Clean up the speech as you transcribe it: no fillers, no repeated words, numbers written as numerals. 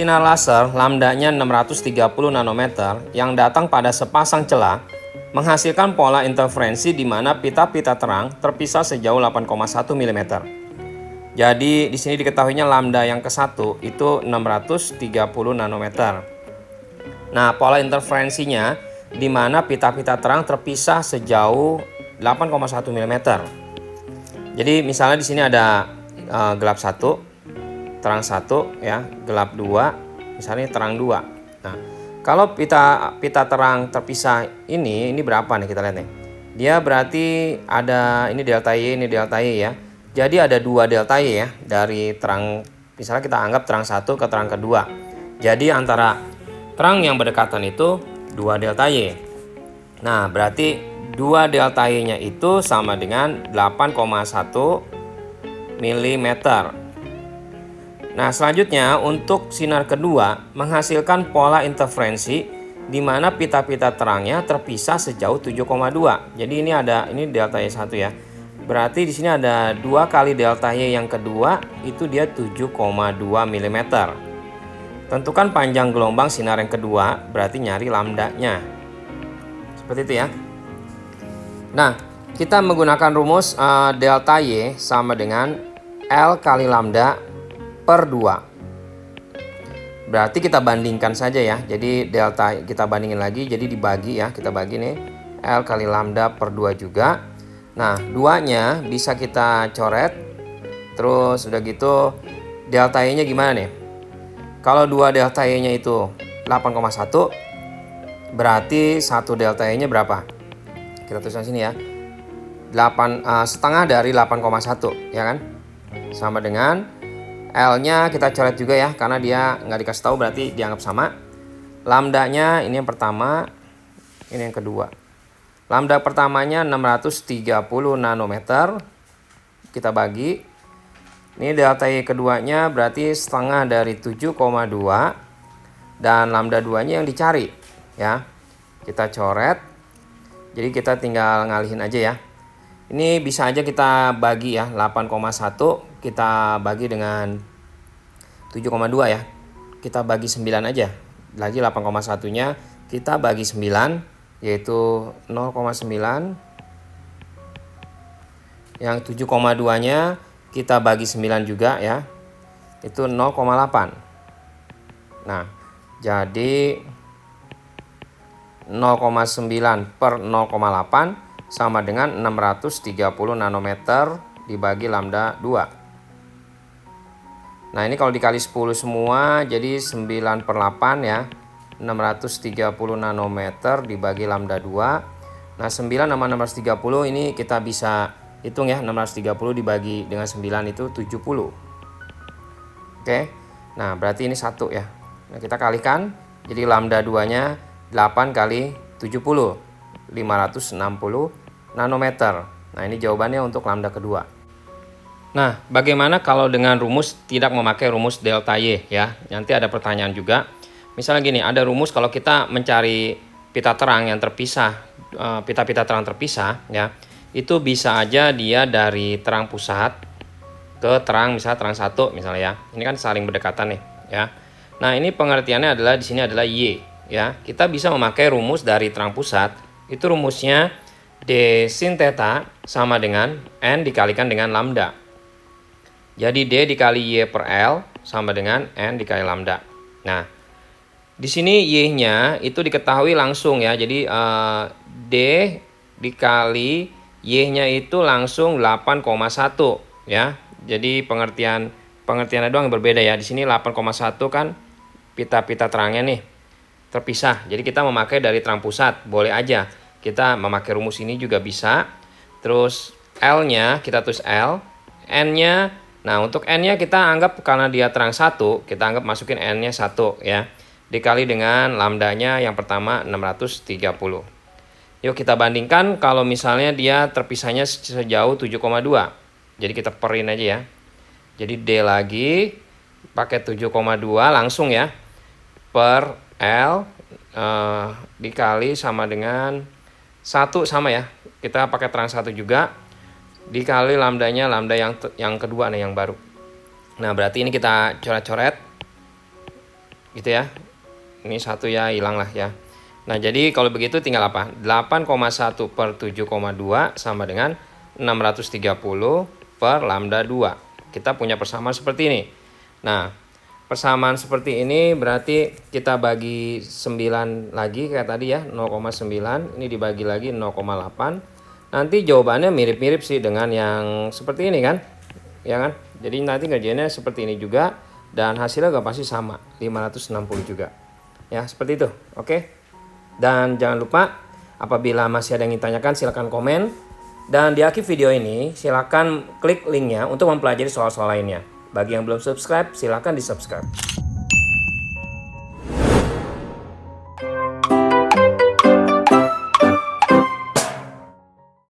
sinar laser lambdanya 630 nanometer yang datang pada sepasang celah menghasilkan pola interferensi di mana pita-pita terang terpisah sejauh 8,1 mm. Jadi di sini diketahuinya lambda yang ke-1 itu 630 nanometer. Nah, pola interferensinya di mana pita-pita terang terpisah sejauh 8,1 mm. Jadi misalnya di sini ada gelap 1, terang 1 ya, gelap 2, misalnya terang 2. Nah, kalau pita terang terpisah ini berapa nih kita lihat nih. Dia berarti ada ini delta Y, ini delta Y ya. Jadi ada 2 delta Y ya dari terang, misalnya kita anggap terang 1 ke terang kedua. Jadi antara terang yang berdekatan itu 2 delta Y. Nah, berarti 2 delta Y-nya itu sama dengan 8,1 mm. Nah, selanjutnya untuk sinar kedua menghasilkan pola interferensi di mana pita-pita terangnya terpisah sejauh 7,2. Jadi ini delta Y1 ya. Berarti di sini ada 2 kali delta Y yang kedua itu dia 7,2 mm. Tentukan panjang gelombang sinar yang kedua, berarti nyari lambdanya. Seperti itu ya. Nah, kita menggunakan rumus delta Y sama dengan L kali lambda per 2. Berarti kita bandingkan saja ya. Jadi delta kita bandingin lagi, jadi dibagi ya. Kita bagi nih L kali lambda per 2 juga. Nah, 2-nya bisa kita coret. Terus udah gitu delta Y-nya gimana nih? Kalau 2 delta Y-nya itu 8,1, berarti 1 delta Y-nya berapa? Kita tuliskan sini ya. Setengah dari 8,1 ya kan? Sama dengan L-nya kita coret juga ya, karena dia nggak dikasih tahu berarti dianggap sama. Lambdanya ini yang pertama, ini yang kedua. Lambda pertamanya 630 nanometer. Kita bagi. Ini delta Y keduanya berarti setengah dari 7,2. Dan lambda 2-nya yang dicari ya. Kita coret. Jadi kita tinggal ngalihin aja ya. Ini bisa aja kita bagi ya, 8,1 kita bagi dengan 7,2 ya. Kita bagi 9 aja. Lagi 8,1-nya kita bagi 9, yaitu 0,9. Yang 7,2-nya kita bagi 9 juga ya. Itu 0,8. Nah, jadi 0,9 per 0,8 sama dengan 630 nanometer dibagi lambda 2. Nah, ini kalau dikali 10 semua jadi 9 per 8 ya. 630 nanometer dibagi lambda 2. Nah, 9 sama 630 ini kita bisa hitung ya. 630 dibagi dengan 9 itu 70. Oke. Nah, berarti ini 1 ya. Nah, kita kalikan. Jadi lambda 2-nya 8 kali 70. 560 nanometer. Nah, ini jawabannya untuk lambda kedua. Nah, bagaimana kalau dengan rumus tidak memakai rumus delta Y ya? Nanti ada pertanyaan juga. Misalnya gini, ada rumus kalau kita mencari pita terang yang terpisah, pita-pita terang terpisah ya, itu bisa aja dia dari terang pusat ke terang, misalnya terang 1 misalnya ya. Ini kan saling berdekatan nih ya. Nah, ini pengertiannya adalah di sini adalah Y ya. Kita bisa memakai rumus dari terang pusat. Itu rumusnya D sin theta sama dengan N dikalikan dengan lambda. Jadi D dikali Y per L sama dengan N dikali lambda. Nah, di sini Y-nya itu diketahui langsung ya. Jadi D dikali Y-nya itu langsung 8,1 ya. Jadi pengertiannya doang yang berbeda ya. Di sini 8,1 kan pita-pita terangnya nih terpisah. Jadi kita memakai dari terang pusat, boleh aja. Kita memakai rumus ini juga bisa. Terus L-nya kita tulis L, N-nya, nah untuk N-nya kita anggap karena dia terang 1, kita anggap masukin N-nya 1 ya. Dikali dengan lambdanya yang pertama 630. Yuk kita bandingkan kalau misalnya dia terpisahnya sejauh 7,2. Jadi kita perin aja ya. Jadi D lagi pakai 7,2 langsung ya. Per L dikali sama dengan 1 sama ya. Kita pakai terang 1 juga. Dikali lambdanya lambda yang kedua nih yang baru. Nah, berarti ini kita coret-coret. gitu ya. Ini 1 ya, hilang lah ya. Nah, jadi kalau begitu tinggal apa? 8,1 per 7,2 sama dengan 630 per lambda 2. Kita punya persamaan seperti ini. Nah, persamaan seperti ini berarti kita bagi 9 lagi kayak tadi ya, 0,9. Ini dibagi lagi 0,8. Nanti jawabannya mirip-mirip sih dengan yang seperti ini kan. Ya kan? Jadi nanti ngerjainnya seperti ini juga dan hasilnya gak pasti sama, 560 juga. Ya, seperti itu. Oke. Dan jangan lupa apabila masih ada yang ditanyakan silahkan komen. Dan di akhir video ini silahkan klik linknya untuk mempelajari soal-soal lainnya. Bagi yang belum subscribe silahkan di subscribe.